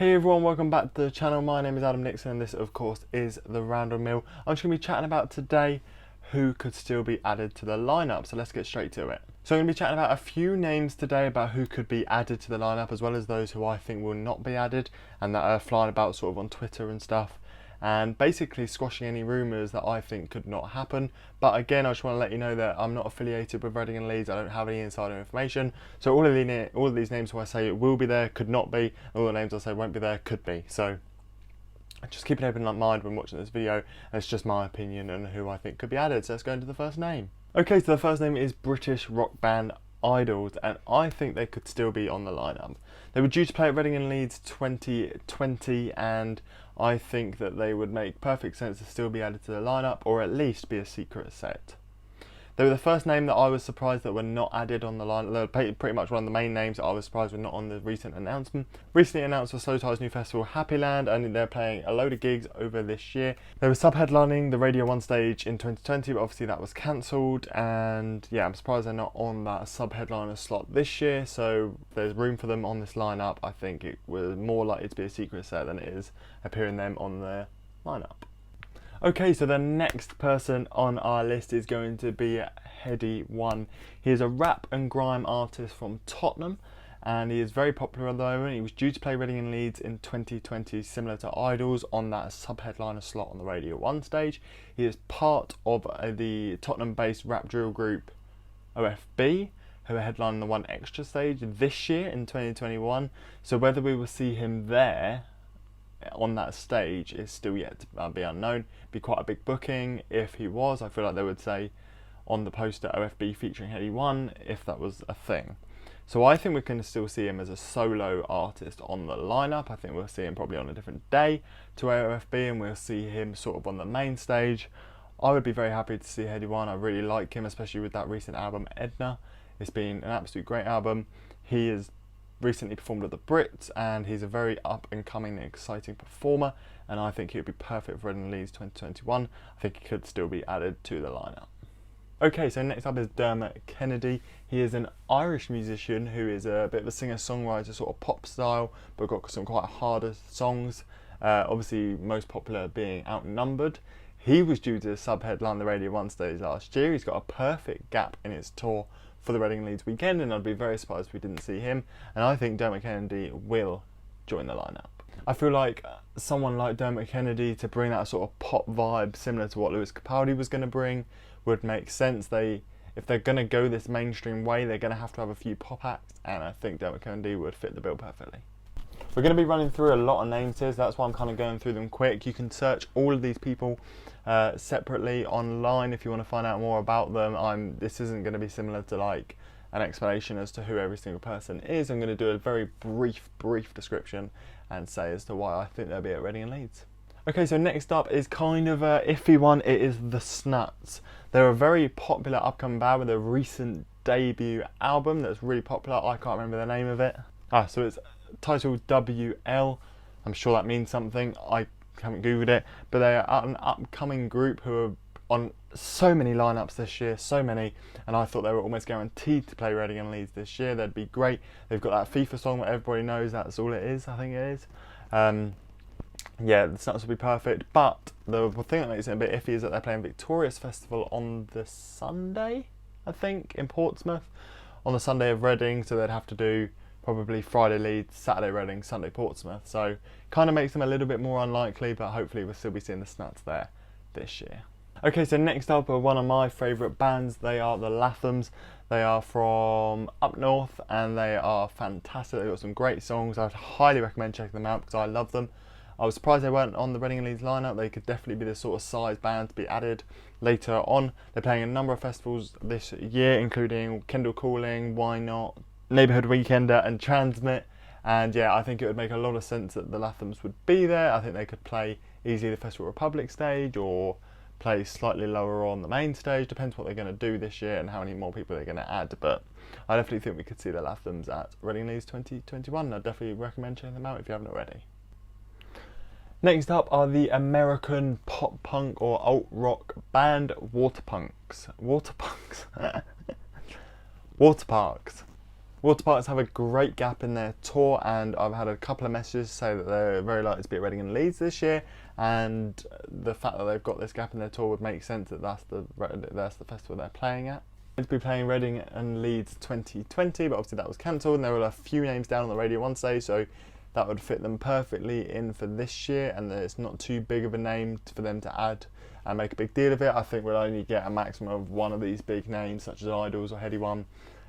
Hey everyone, welcome back to the channel. My name is Adam Nixon and this of course is the Random Mill. I'm just going to be chatting about today who could still be added to the lineup, so let's get straight to it. So I'm going to be chatting about a few names today about who could be added to the lineup, as well as those who I think will not be added and that are flying about sort of on Twitter and stuff, and basically squashing any rumours that I think could not happen. But again, I just want to let you know that I'm not affiliated with Reading and Leeds. I don't have any insider information. So all of these names who I say will be there could not be, and all the names I say won't be there could be. So just keep an open mind when watching this video, and it's just my opinion and who I think could be added. So let's go into the first name. Okay, so the first name is British rock band Idols, and I think they could still be on the lineup. They were due to play at Reading and Leeds 2020, and I think that they would make perfect sense to still be added to the lineup, or at least be a secret set. They were the first name that I was surprised that were not added on the lineup. They were pretty much one of the main names that I was surprised were not on the recent announcement. Recently announced for Slow Tie's new festival Happy Land, and they're playing a load of gigs over this year. They were sub-headlining the Radio 1 stage in 2020, but obviously that was cancelled, and yeah, I'm surprised they're not on that sub-headliner slot this year, so there's room for them on this lineup. I think it was more likely to be a secret set than it is appearing them on the lineup. Okay, so the next person on our list is going to be Headine One. He is a rap and grime artist from Tottenham, and he is very popular at the moment. He was due to play Reading and Leeds in 2020, similar to Idols, on that sub-headliner slot on the Radio 1 stage. He is part of the Tottenham-based rap drill group OFB, who are headlining the One Extra stage this year in 2021. So whether we will see him there on that stage is still yet to be unknown. Be quite a big booking if he was. I feel like they would say on the poster OFB featuring Headine One if that was a thing. So I think we can still see him as a solo artist on the lineup. I think we'll see him probably on a different day to OFB, and we'll see him sort of on the main stage. I would be very happy to see Headine One. I really like him, especially with that recent album Edna. It's been an absolute great album. He is recently performed at the Brits, and he's a very up and coming and exciting performer, and I think he would be perfect for Reading and Leeds 2021. I think he could still be added to the lineup. Okay, so next up is Dermot Kennedy. He is an Irish musician who is a bit of a singer-songwriter, sort of pop style, but got some quite harder songs. Obviously most popular being Outnumbered. He was due to sub-headline the Radio 1 stage last year. He's got a perfect gap in his tour for the Reading and Leeds weekend, and I'd be very surprised if we didn't see him, and I think Dermot Kennedy will join the lineup. I feel like someone like Dermot Kennedy to bring that sort of pop vibe similar to what Lewis Capaldi was going to bring would make sense. If they're going to go this mainstream way, they're going to have a few pop acts, and I think Dermot Kennedy would fit the bill perfectly. We're going to be running through a lot of names here, so that's why I'm kind of going through them quick. You can search all of these people separately online if you want to find out more about them. This isn't going to be similar to like an explanation as to who every single person is. I'm going to do a very brief description and say as to why I think they'll be at Reading and Leeds. Okay, so next up is kind of a iffy one. It is the SNUTS. They're a very popular upcoming band with a recent debut album that's really popular. I can't remember the name of it. So it's titled WL. I'm sure that means something. I haven't googled it, but they are an upcoming group who are on so many lineups this year, so many, and I thought they were almost guaranteed to play Reading and Leeds this year. They'd be great. They've got that FIFA song that everybody knows. That's all it is. I think it is. Yeah, the SNUTS would be perfect, but the thing that makes it a bit iffy is that they're playing Victorious Festival on the Sunday, I think, in Portsmouth, on the Sunday of Reading, so they'd have to do probably Friday Leeds, Saturday Reading, Sunday Portsmouth, so kind of makes them a little bit more unlikely, but hopefully we'll still be seeing the SNUTS there this year. Okay, so next up are one of my favourite bands. They are the LATHUMS. They are from up north, and they are fantastic. They've got some great songs. I'd highly recommend checking them out because I love them. I was surprised they weren't on the Reading and Leeds lineup. They could definitely be the sort of size band to be added later on. They're playing a number of festivals this year, including Kendall Calling, Why Not, Neighbourhood Weekender and Transmit, and yeah, I think it would make a lot of sense that the LATHUMS would be there. I think they could play easily the Festival Republic stage or play slightly lower on the main stage. Depends what they're going to do this year and how many more people they're going to add, but I definitely think we could see the LATHUMS at Reading Leeds 2021. I'd definitely recommend checking them out if you haven't already. Next up are the American pop punk or alt rock band Waterpunks. Waterparks. Waterparks have a great gap in their tour, and I've had a couple of messages to say that they're very likely to be at Reading and Leeds this year, and the fact that they've got this gap in their tour would make sense that that's the festival they're playing at. They're going to be playing Reading and Leeds 2020, but obviously that was cancelled, and there were a few names down on the Radio 1 stage, so that would fit them perfectly in for this year, and it's not too big of a name for them to add and make a big deal of it. I think we'll only get a maximum of one of these big names, such as Idols or Headine One.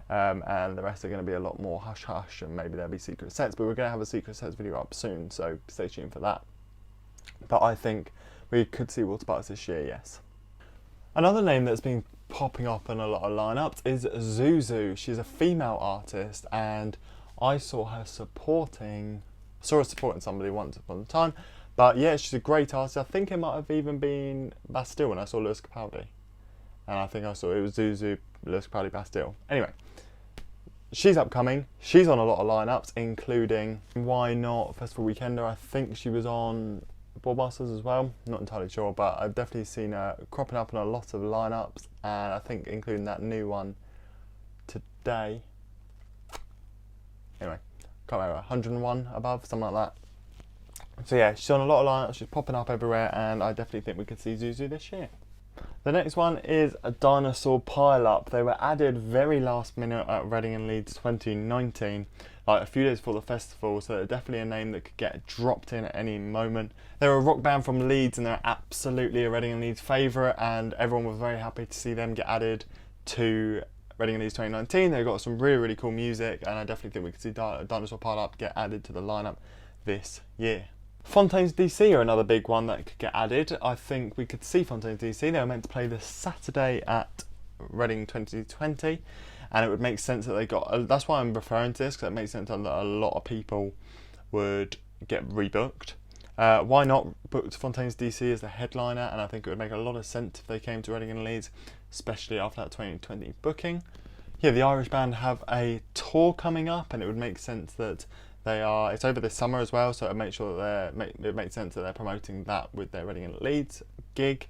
And the rest are going to be a lot more hush hush, and maybe there'll be secret sets, but we're going to have a secret sets video up soon, so stay tuned for that. But I think we could see Waterparks this year, yes. Another name that's been popping up in a lot of lineups is ZUZU. She's a female artist, and I saw her supporting somebody once upon a time. But yeah, she's a great artist. I think it might have even been Bastille when I saw Lewis Capaldi, and I think I saw it was ZUZU, Lewis Capaldi, Bastille. Anyway, she's upcoming. She's on a lot of lineups, including Why Not Festival Weekender. I think she was on Broadmasters as well. Not entirely sure, but I've definitely seen her cropping up in a lot of lineups, and I think including that new one today. Anyway, can't remember, 101 above, something like that. So yeah, she's on a lot of lineups. She's popping up everywhere, and I definitely think we could see ZUZU this year. The next one is a DINOSAUR pile-up. They were added very last minute at Reading and Leeds 2019, like a few days before the festival, so they're definitely a name that could get dropped in at any moment. They're a rock band from Leeds, and they're absolutely a Reading and Leeds favourite, and everyone was very happy to see them get added to Reading and Leeds 2019. They've got some really, really cool music, and I definitely think we could see DINOSAUR pile-up get added to the lineup this year. Fontaines DC are another big one that could get added. I think we could see Fontaines DC. They were meant to play this Saturday at Reading 2020, and it would make sense that they got. That's why I'm referring to this, because it makes sense that a lot of people would get rebooked. Why Not booked Fontaines DC as the headliner, and I think it would make a lot of sense if they came to Reading and Leeds, especially after that 2020 booking. Yeah, the Irish band have a tour coming up, and it would make sense that it's over this summer as well, so it makes sure that it makes sense that they're promoting that with their Reading and Leeds gig,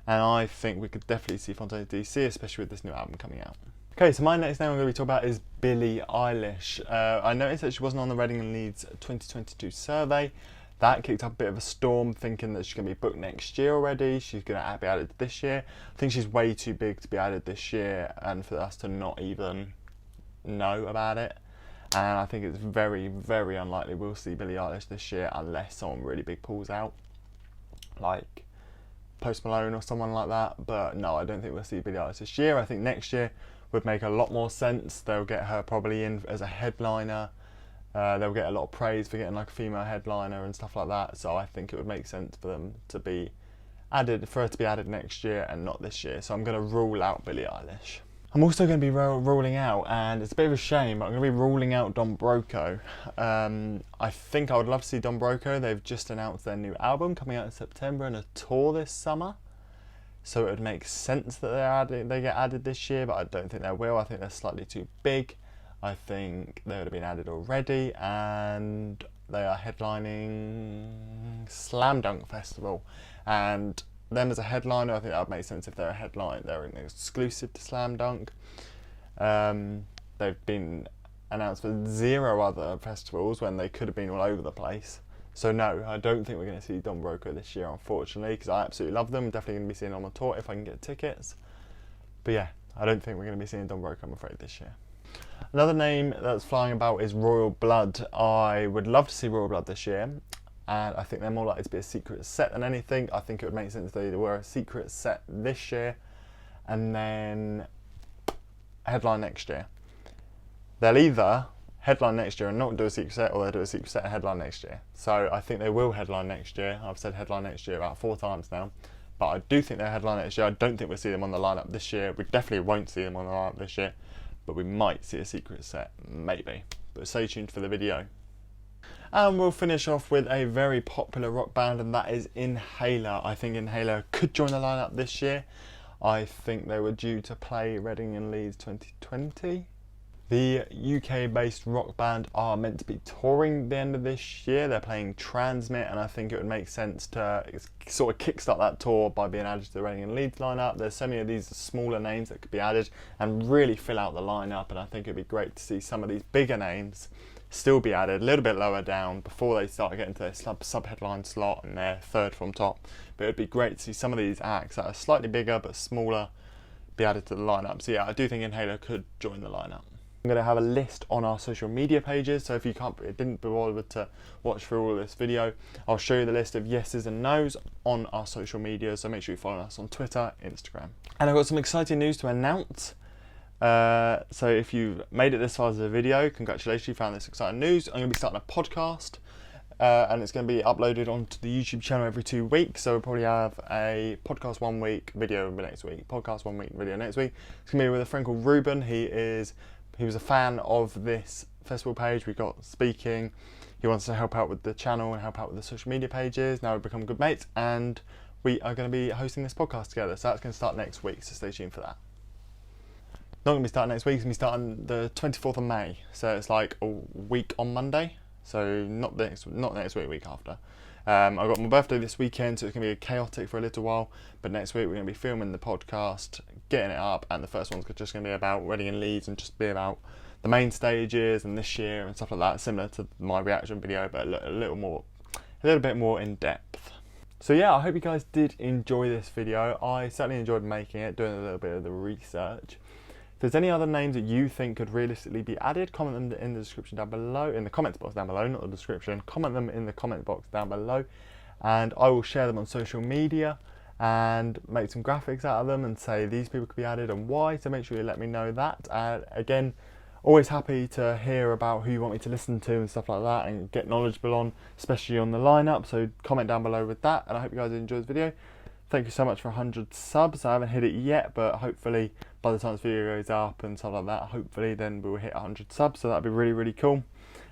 and I think we could definitely see Fontaines DC, especially with this new album coming out. Okay, so my next name I'm going to be talking about is Billie Eilish. I noticed that she wasn't on the Reading and Leeds 2022 survey. That kicked up a bit of a storm, thinking that she's going to be booked next year already. She's going to be added this year. I think she's way too big to be added this year, and for us to not even know about it. And I think it's very, very unlikely we'll see Billie Eilish this year unless someone really big pulls out, like Post Malone or someone like that. But no, I don't think we'll see Billie Eilish this year. I think next year would make a lot more sense. They'll get her probably in as a headliner. They'll get a lot of praise for getting like a female headliner and stuff like that. So I think it would make sense for them to be added, for her to be added next year and not this year. So I'm going to rule out Billie Eilish. I'm also going to be ruling out, and it's a bit of a shame, but I'm going to be ruling out Don BROCO. I think I would love to see Don BROCO. They've just announced their new album coming out in September and a tour this summer. So it would make sense that they get added this year, but I don't think they will. I think they're slightly too big. I think they would have been added already, and they are headlining Slam Dunk Festival. And them as a headliner, I think that would make sense if they're a headline. They're an exclusive to Slam Dunk. They've been announced for 0 other festivals when they could have been all over the place. So no, I don't think we're going to see Don BROCO this year, unfortunately, because I absolutely love them. Definitely going to be seeing them on the tour if I can get tickets. But yeah, I don't think we're going to be seeing Don BROCO, I'm afraid, this year. Another name that's flying about is Royal Blood. I would love to see Royal Blood this year, and I think they're more likely to be a secret set than anything. I think it would make sense if they were a secret set this year and then headline next year. They'll either headline next year and not do a secret set, or they'll do a secret set and headline next year. So I think they will headline next year. I've said headline next year about 4 times now, but I do think they'll headline next year. I don't think we'll see them on the lineup this year. We definitely won't see them on the lineup this year, but we might see a secret set, maybe. But stay tuned for the video. And we'll finish off with a very popular rock band, and that is Inhaler. I think Inhaler could join the lineup this year. I think they were due to play Reading and Leeds 2020. The UK-based rock band are meant to be touring the end of this year. They're playing Transmit, and I think it would make sense to sort of kickstart that tour by being added to the Reading and Leeds lineup. There's so many of these smaller names that could be added and really fill out the lineup, and I think it'd be great to see some of these bigger names still be added a little bit lower down before they start getting to their sub-headline slot and their third from top. But it'd be great to see some of these acts that are slightly bigger but smaller be added to the lineup. So yeah, I do think Inhaler could join the lineup. I'm going to have a list on our social media pages, so if you didn't bother to watch through all of this video, I'll show you the list of yeses and nos on our social media, so make sure you follow us on Twitter, Instagram. And I've got some exciting news to announce. So if you've made it this far as a video, congratulations, you found this exciting news. I'm going to be starting a podcast, and it's going to be uploaded onto the YouTube channel every 2 weeks. So we'll probably have a podcast 1 week, video next week, podcast 1 week, video next week. It's going to be with a friend called Ruben. He was a fan of this festival page. We got speaking. He wants to help out with the channel and help out with the social media pages. Now we've become good mates, and we are going to be hosting this podcast together. So that's going to start next week, so stay tuned for that. Not going to be starting next week, it's going to be starting the 24th of May. So it's like a week on Monday. So not next week, week after. I've got my birthday this weekend, so it's going to be chaotic for a little while. But next week we're going to be filming the podcast, getting it up, and the first one's just going to be about Reading and Leeds and just be about the main stages and this year and stuff like that, similar to my reaction video, but a little bit more in depth. So yeah, I hope you guys did enjoy this video. I certainly enjoyed making it, doing a little bit of the research. If there's any other names that you think could realistically be added, comment them in the description down below, in the comments box down below, not the description. Comment them in the comment box down below, and I will share them on social media and make some graphics out of them and say these people could be added and why. So make sure you let me know that. Again, always happy to hear about who you want me to listen to and stuff like that, and get knowledgeable on, especially on the lineup. So comment down below with that, and I hope you guys enjoyed this video. Thank you so much for 100 subs. I haven't hit it yet, but hopefully by the time this video goes up and stuff like that, hopefully then we'll hit 100 subs, so that'd be really, really cool.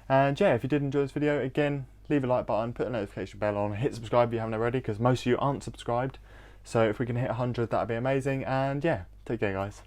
And yeah, if you did enjoy this video, again, leave a like button, put a notification bell on, hit subscribe if you haven't already, because most of you aren't subscribed. So if we can hit 100, that'd be amazing. And yeah, take care, guys.